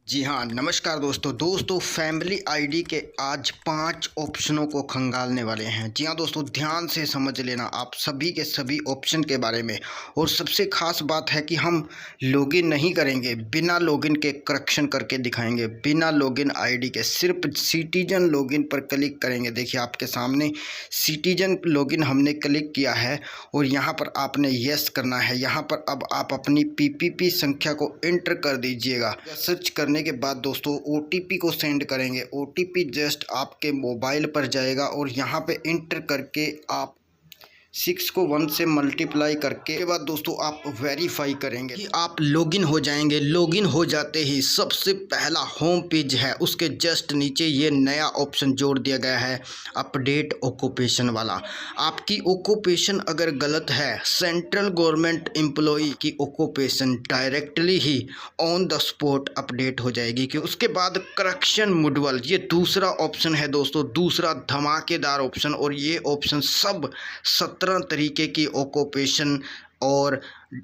जी हाँ, नमस्कार दोस्तों फैमिली आईडी के आज 5 ऑप्शनों को खंगालने वाले हैं। जी हाँ दोस्तों, ध्यान से समझ लेना आप सभी के सभी ऑप्शन के बारे में। और सबसे ख़ास बात है कि हम लॉगिन नहीं करेंगे, बिना लॉगिन के करेक्शन करके दिखाएंगे, बिना लॉगिन आईडी के। सिर्फ सिटीजन लॉगिन पर क्लिक करेंगे। देखिए आपके सामने सिटीजन लॉगिन हमने क्लिक किया है और यहाँ पर आपने यस करना है। यहाँ पर अब आप अपनी पीपीपी संख्या को एंटर कर दीजिएगा। सर्च करने के बाद दोस्तों ओटीपी को सेंड करेंगे। ओटीपी जस्ट आपके मोबाइल पर जाएगा और यहाँ पे एंटर करके आप 6 को 1 से मल्टीप्लाई करके के बाद दोस्तों आप वेरीफाई करेंगे कि आप लॉगिन हो जाएंगे। लॉगिन हो जाते ही सबसे पहला होम पेज है, उसके जस्ट नीचे ये नया ऑप्शन जोड़ दिया गया है, अपडेट ऑक्यूपेशन वाला। आपकी ऑक्यूपेशन अगर गलत है, सेंट्रल गवर्नमेंट एम्प्लॉई की occupation directly he on the spot update हो जाएगी। कि उसके बाद करेक्शन मुडवल, ये दूसरा ऑप्शन है दोस्तों, दूसरा धमाकेदार ऑप्शन। और ये ऑप्शन सब 17 तरीके की ऑक्यूपेशन और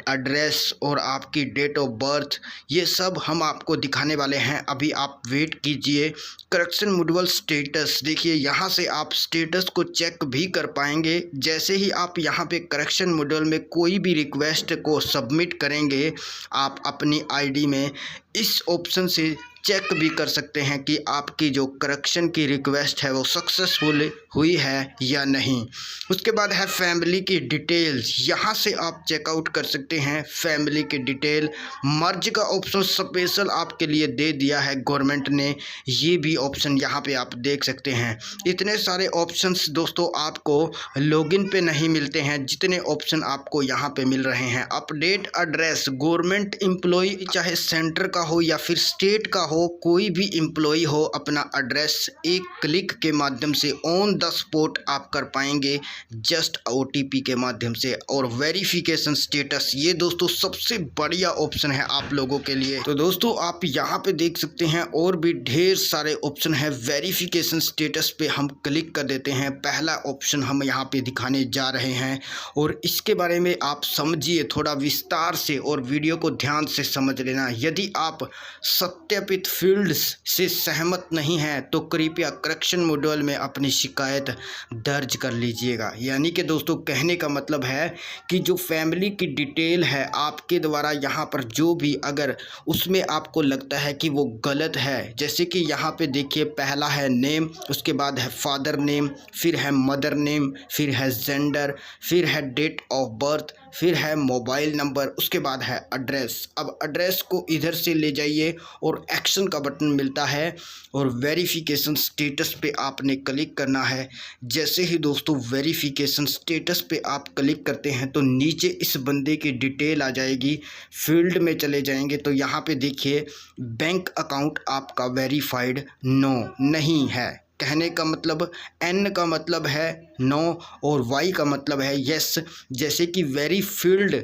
एड्रेस और आपकी डेट ऑफ बर्थ, ये सब हम आपको दिखाने वाले हैं। अभी आप वेट कीजिए। करेक्शन मुडवल स्टेटस, देखिए यहाँ से आप स्टेटस को चेक भी कर पाएंगे। जैसे ही आप यहाँ पे करेक्शन मुडवल में कोई भी रिक्वेस्ट को सबमिट करेंगे, आप अपनी आईडी में इस ऑप्शन से चेक भी कर सकते हैं कि आपकी जो करेक्शन की रिक्वेस्ट है वो सक्सेसफुल हुई है या नहीं। उसके बाद है फैमिली की डिटेल्स, यहाँ से आप चेकआउट कर सकते हैं फैमिली की डिटेल। मर्ज का ऑप्शन स्पेशल आपके लिए दे दिया है गवर्नमेंट ने, ये भी ऑप्शन यहाँ पे आप देख सकते हैं। इतने सारे ऑप्शंस दोस्तों आपको लॉगिन पे नहीं मिलते हैं जितने ऑप्शन आपको यहाँ पे मिल रहे हैं। अपडेट एड्रेस, गवर्नमेंट एम्प्लॉय चाहे सेंटर का हो या फिर स्टेट का हो, कोई भी एम्प्लॉय हो, अपना एड्रेस एक क्लिक के माध्यम से ऑन द स्पॉट आप कर पाएंगे जस्ट ओटीपी के माध्यम से। और वेरिफिकेशन स्टेटस, ये दोस्तों सबसे बढ़िया ऑप्शन है आप लोगों के लिए। तो दोस्तों आप यहाँ पे देख सकते हैं और भी ढेर सारे ऑप्शन है। वेरिफिकेशन स्टेटस पे हम क्लिक कर देते हैं। पहला ऑप्शन हम यहाँ पे दिखाने जा रहे हैं और इसके बारे में आप समझिए थोड़ा विस्तार से और वीडियो को ध्यान से समझ लेना। यदि आप सत्यापित फील्ड्स से सहमत नहीं हैं तो कृपया करेक्शन मॉड्यूल में अपनी शिकायत दर्ज कर लीजिएगा। यानी कि दोस्तों कहने का मतलब है कि जो फैमिली की डिटेल है आपके द्वारा यहाँ पर जो भी अगर उसमें आपको लगता है कि वो गलत है, जैसे कि यहाँ पे देखिए पहला है नेम, उसके बाद है फादर नेम, फिर है मदर नेम, फिर है जेंडर, फिर है डेट ऑफ बर्थ, फिर है मोबाइल नंबर, उसके बाद है एड्रेस। अब एड्रेस को इधर से ले जाइए और एक्शन का बटन मिलता है और वेरिफिकेशन स्टेटस पे आपने क्लिक करना है। जैसे ही दोस्तों वेरिफिकेशन स्टेटस पे आप क्लिक करते हैं तो नीचे इस बंदे की डिटेल आ जाएगी। फील्ड में चले जाएंगे तो यहाँ पे देखिए बैंक अकाउंट आपका वेरीफाइड नो नहीं है। कहने का मतलब एन का मतलब है नो और वाई का मतलब है यस। जैसे कि वेरी फील्ड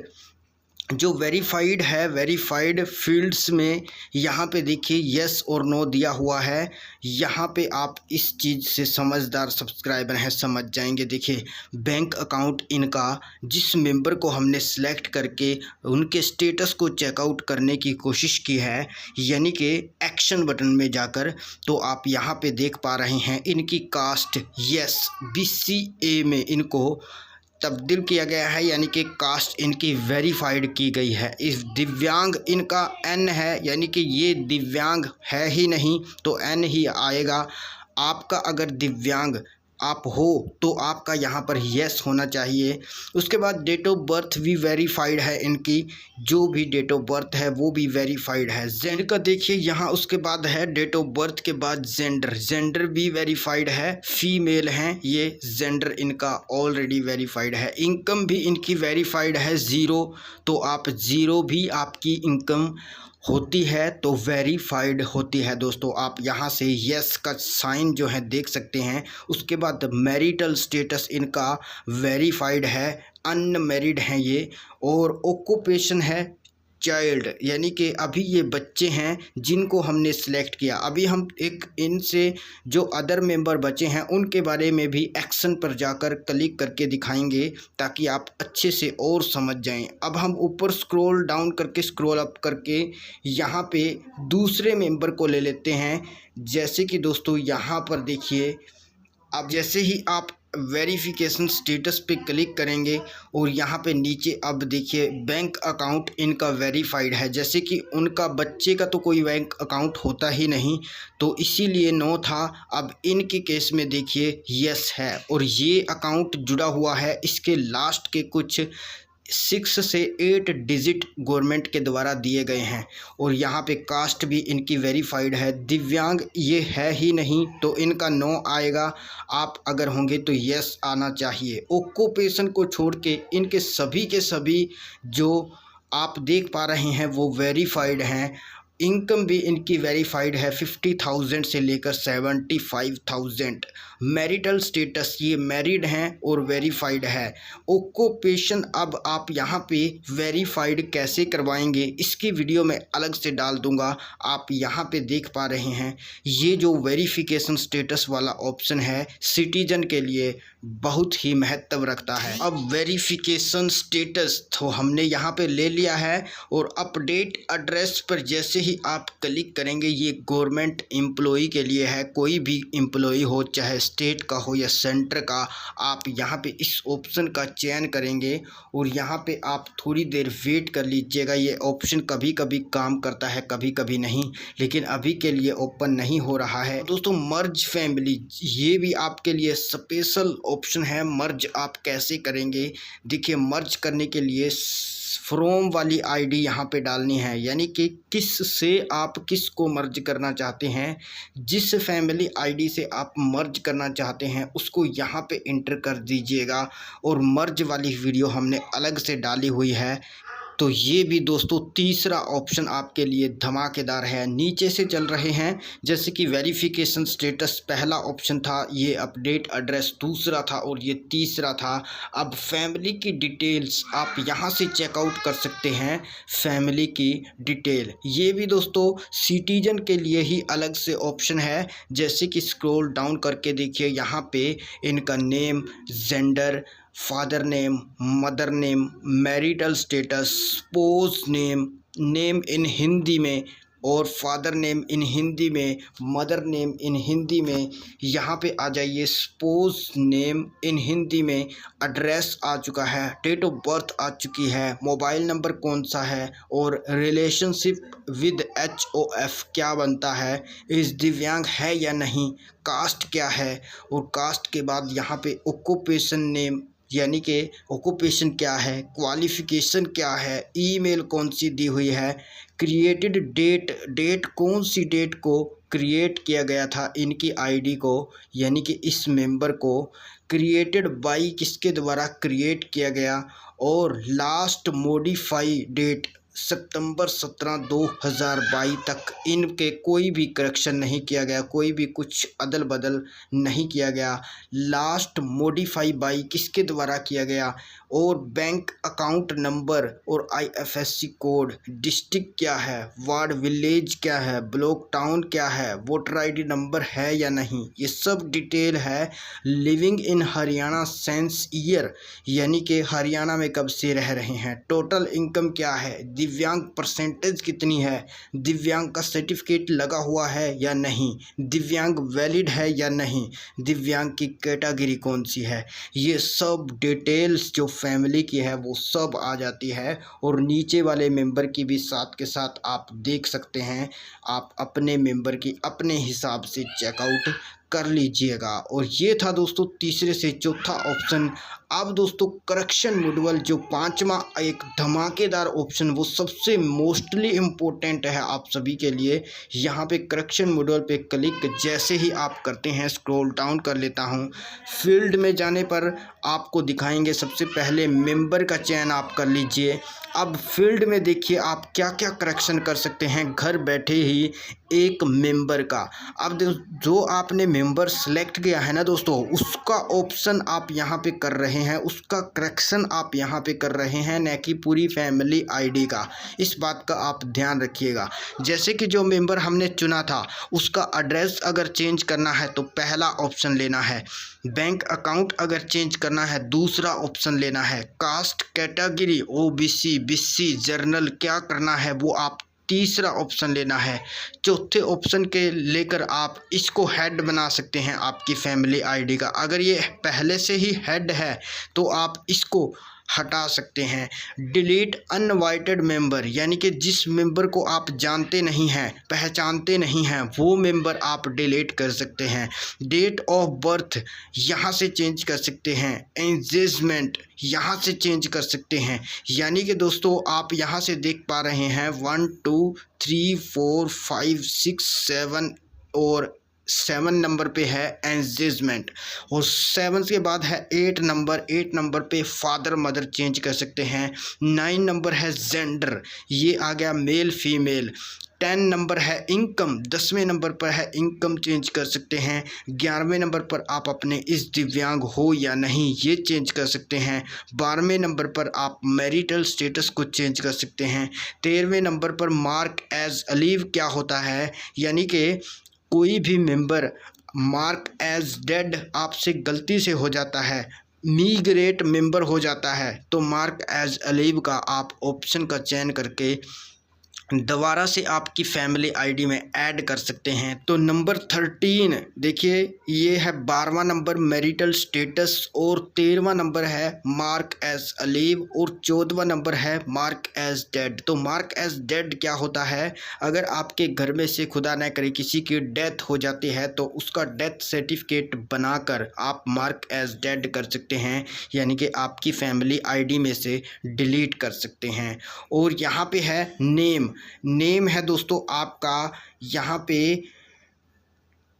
जो वेरीफाइड है, वेरीफाइड फील्ड्स में यहाँ पे देखिए यस और नो दिया हुआ है। यहाँ पे आप इस चीज़ से समझदार सब्सक्राइबर हैं, समझ जाएंगे। देखिए बैंक अकाउंट इनका जिस मेंबर को हमने सेलेक्ट करके उनके स्टेटस को चेकआउट करने की कोशिश की है, यानी कि एक्शन बटन में जाकर, तो आप यहाँ पे देख पा रहे हैं इनकी कास्ट यस BCA में इनको तब्दील किया गया है, यानी कि कास्ट इनकी वेरीफाइड की गई है। इस दिव्यांग इनका एन है, यानी कि ये दिव्यांग है ही नहीं तो एन ही आएगा। आपका अगर दिव्यांग आप हो तो आपका यहाँ पर यस होना चाहिए। उसके बाद डेट ऑफ बर्थ भी वेरीफाइड है, इनकी जो भी डेट ऑफ बर्थ है वो भी वेरीफाइड है। जेंडर का देखिए यहाँ, उसके बाद है डेट ऑफ बर्थ के बाद जेंडर, जेंडर भी वेरीफाइड है, फीमेल हैं ये, जेंडर इनका ऑलरेडी वेरीफाइड है। इनकम भी इनकी वेरीफाइड है 0, तो आप 0 भी आपकी इनकम होती है तो वेरीफाइड होती है। दोस्तों आप यहाँ से यस का साइन जो है देख सकते हैं। उसके बाद मैरिटल स्टेटस इनका वेरीफाइड है, अनमैरिड हैं ये। और ऑक्यूपेशन है चाइल्ड, यानी कि अभी ये बच्चे हैं जिनको हमने सिलेक्ट किया। अभी हम एक इनसे जो अदर मेंबर बचे हैं उनके बारे में भी एक्शन पर जाकर क्लिक करके दिखाएंगे ताकि आप अच्छे से और समझ जाएं। अब हम ऊपर स्क्रॉल डाउन करके स्क्रॉल अप करके यहाँ पे दूसरे मेंबर को ले लेते हैं। जैसे कि दोस्तों यहाँ पर देखिए, अब जैसे ही आप वेरिफिकेशन स्टेटस पे क्लिक करेंगे और यहाँ पे नीचे अब देखिए बैंक अकाउंट इनका वेरीफाइड है। जैसे कि उनका बच्चे का तो कोई बैंक अकाउंट होता ही नहीं, तो इसीलिए नो था। अब इनके केस में देखिए यस है और ये अकाउंट जुड़ा हुआ है। इसके लास्ट के कुछ 6 से 8 डिजिट गवर्नमेंट के द्वारा दिए गए हैं और यहाँ पे कास्ट भी इनकी वेरीफाइड है। दिव्यांग ये है ही नहीं तो इनका नो आएगा। आप अगर होंगे तो यस आना चाहिए। ऑक्यूपेशन को छोड़ के इनके सभी के सभी जो आप देख पा रहे हैं वो वेरीफाइड हैं। इनकम भी इनकी वेरीफाइड है 50,000 से लेकर 75,000। मैरिटल स्टेटस ये मैरिड हैं और वेरीफाइड है। ऑक्यूपेशन अब आप यहाँ पे वेरीफाइड कैसे करवाएंगे इसकी वीडियो मैं अलग से डाल दूँगा। आप यहाँ पे देख पा रहे हैं ये जो वेरिफिकेशन स्टेटस वाला ऑप्शन है सिटीजन के लिए बहुत ही महत्व रखता है। अब वेरिफिकेशन स्टेटस तो हमने यहाँ पे ले लिया है और अपडेट एड्रेस पर जैसे ही आप क्लिक करेंगे ये गवर्नमेंट एम्प्लॉई के लिए है। कोई भी एम्प्लॉई हो चाहे स्टेट का हो या सेंटर का, आप यहाँ पे इस ऑप्शन का चयन करेंगे और यहाँ पे आप थोड़ी देर वेट कर लीजिएगा। ये ऑप्शन कभी कभी काम करता है कभी कभी नहीं, लेकिन अभी के लिए ओपन नहीं हो रहा है। दोस्तों मर्ज फैमिली ये भी आपके लिए स्पेशल ऑप्शन है। मर्ज आप कैसे करेंगे, देखिए मर्ज करने के लिए फ्रॉम वाली आईडी यहाँ पे डालनी है, यानी कि किस से आप किस को मर्ज करना चाहते हैं। जिस फैमिली आईडी से आप मर्ज करना चाहते हैं उसको यहाँ पे इंटर कर दीजिएगा और मर्ज वाली वीडियो हमने अलग से डाली हुई है। तो ये भी दोस्तों तीसरा ऑप्शन आपके लिए धमाकेदार है। नीचे से चल रहे हैं, जैसे कि वेरिफिकेशन स्टेटस पहला ऑप्शन था, ये अपडेट एड्रेस दूसरा था और ये तीसरा था। अब फैमिली की डिटेल्स आप यहाँ से चेकआउट कर सकते हैं। फैमिली की डिटेल ये भी दोस्तों सिटीजन के लिए ही अलग से ऑप्शन है। जैसे कि स्क्रॉल डाउन करके देखिए यहाँ पे इनका name, gender, father name, mother name, marital status, suppose name, name in Hindi में और फादर नेम इन हिंदी में, मदर नेम इन हिंदी में। यहाँ पे आ जाइए स्पोज नेम इन हिंदी में, एड्रेस आ चुका है, डेट ऑफ बर्थ आ चुकी है, मोबाइल नंबर कौन सा है और रिलेशनशिप विद HOF क्या बनता है, इस दिव्यांग है या नहीं, कास्ट क्या है और कास्ट के बाद यहाँ पे ऑक्यूपेशन नेम यानी कि ऑक्यूपेशन क्या है, क्वालिफ़िकेशन क्या है, ईमेल कौन सी दी हुई है, क्रिएटेड डेट कौन सी डेट को क्रिएट किया गया था इनकी आईडी को, यानी कि इस मेंबर को क्रिएटेड बाय किसके द्वारा क्रिएट किया गया और लास्ट मॉडिफाई डेट सितंबर 17, 2022 तक इनके कोई भी करेक्शन नहीं किया गया, कोई भी कुछ अदल बदल नहीं किया गया। लास्ट मॉडिफाई बाई किसके द्वारा किया गया और बैंक अकाउंट नंबर और IFSC कोड, डिस्ट्रिक्ट क्या है, वार्ड विलेज क्या है, ब्लॉक टाउन क्या है, वोटर ID नंबर है या नहीं, ये सब डिटेल है। Living in Haryana sense year, यानी कि हरियाणा में कब से रह रहे हैं, टोटल इनकम क्या है, दिव्यांग परसेंटेज कितनी है, दिव्यांग का सर्टिफिकेट लगा हुआ है या नहीं, दिव्यांग वैलिड है या नहीं, दिव्यांग की कैटेगरी कौन सी है, ये सब डिटेल्स जो फैमिली की है वो सब आ जाती है। और नीचे वाले मेंबर की भी साथ के साथ आप देख सकते हैं। आप अपने मेंबर की अपने हिसाब से चेकआउट कर लीजिएगा। और ये था दोस्तों तीसरे से चौथा ऑप्शन। अब दोस्तों करेक्शन मॉड्यूल जो पांचवा एक धमाकेदार ऑप्शन, वो सबसे मोस्टली इम्पोर्टेंट है आप सभी के लिए। यहाँ पे करेक्शन मॉड्यूल पे क्लिक जैसे ही आप करते हैं, स्क्रॉल डाउन कर लेता हूँ, फील्ड में जाने पर आपको दिखाएंगे सबसे पहले मेंबर का चयन आप कर लीजिए। अब फील्ड में देखिए आप क्या क्या करेक्शन कर सकते हैं घर बैठे ही एक मेंबर का। अब जो आपने मेंबर सेलेक्ट किया है ना दोस्तों, उसका ऑप्शन आप यहाँ पे कर रहे हैं, उसका करेक्शन आप यहाँ पे कर रहे हैं, न कि पूरी फैमिली आईडी का। इस बात का आप ध्यान रखिएगा। जैसे कि जो मेंबर हमने चुना था उसका एड्रेस अगर चेंज करना है तो पहला ऑप्शन लेना है, बैंक अकाउंट अगर चेंज करना है दूसरा ऑप्शन लेना है, caste category OBC BC journal क्या करना है वो आप तीसरा ऑप्शन लेना है। चौथे ऑप्शन के लेकर आप इसको हेड बना सकते हैं आपकी फैमिली आईडी का। अगर ये पहले से ही हेड है तो आप इसको हटा सकते हैं। डिलीट अनवाइटेड मेंबर, यानी कि जिस मेंबर को आप जानते नहीं हैं, पहचानते नहीं हैं, वो मेंबर आप डिलीट कर सकते हैं। डेट ऑफ बर्थ यहाँ से चेंज कर सकते हैं। एंगेजमेंट यहाँ से चेंज कर सकते हैं। यानी कि दोस्तों आप यहाँ से देख पा रहे हैं 1 2 3 4 5 6 7 और 7 नंबर पे है एंगेजमेंट, और 7 के बाद है 8 नंबर। 8 नंबर पे फादर मदर चेंज कर सकते हैं। 9 नंबर है जेंडर, ये आ गया मेल फीमेल। 10 नंबर है इनकम, 10वें नंबर पर है इनकम चेंज कर सकते हैं। 11वें नंबर पर आप अपने इस दिव्यांग हो या नहीं ये चेंज कर सकते हैं। 12वें नंबर पर आप मैरिटल स्टेटस को चेंज कर सकते हैं। 13वें नंबर पर मार्क एज अलीव क्या होता है, यानी कि कोई भी मेंबर मार्क एज डेड आपसे गलती से हो जाता है, मिग्रेट मेंबर हो जाता है, तो मार्क एज अलीव का आप ऑप्शन का चयन करके दोबारा से आपकी फैमिली आईडी में ऐड कर सकते हैं। तो नंबर 13 देखिए ये है 12वां नंबर मैरिटल स्टेटस, और 13वां नंबर है मार्क एज अलीव, और 14वां नंबर है मार्क एज डेड। तो मार्क एज डेड क्या होता है, अगर आपके घर में से खुदा न करे किसी की डेथ हो जाती है तो उसका डेथ सर्टिफिकेट बनाकर आप मार्क एज डेड कर सकते हैं, यानी कि आपकी फैमिली आईडी में से डिलीट कर सकते हैं। और यहाँ पे है नेम है दोस्तों आपका यहाँ पे,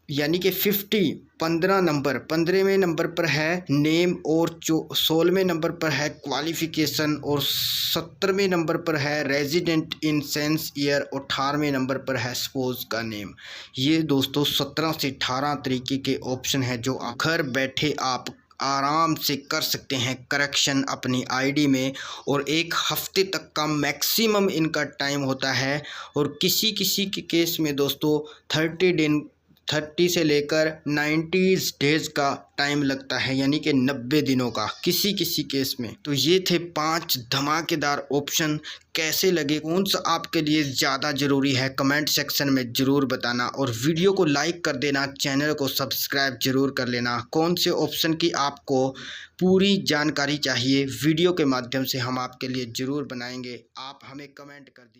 यानी कि 15 नंबर, 15वें नंबर पर है नेम, और 16वें नंबर पर है क्वालिफ़िकेशन, और 17वें नंबर पर है रेजिडेंट इन सेंस ईयर, और 18वें नंबर पर है स्पोज का नेम। ये दोस्तों 17 से 18 तरीके के ऑप्शन है जो घर बैठे आप आराम से कर सकते हैं करेक्शन अपनी आईडी में, और एक हफ्ते तक का मैक्सिमम इनका टाइम होता है। और किसी किसी के केस में दोस्तों 30 से लेकर 90 डेज़ का टाइम लगता है, यानी कि 90 दिनों का किसी किसी केस में। तो ये थे 5 धमाकेदार ऑप्शन। कैसे लगे, कौन सा आपके लिए ज़्यादा ज़रूरी है, कमेंट सेक्शन में ज़रूर बताना, और वीडियो को लाइक कर देना, चैनल को सब्सक्राइब ज़रूर कर लेना। कौन से ऑप्शन की आपको पूरी जानकारी चाहिए वीडियो के माध्यम से हम आपके लिए ज़रूर बनाएंगे, आप हमें कमेंट कर दीजिए।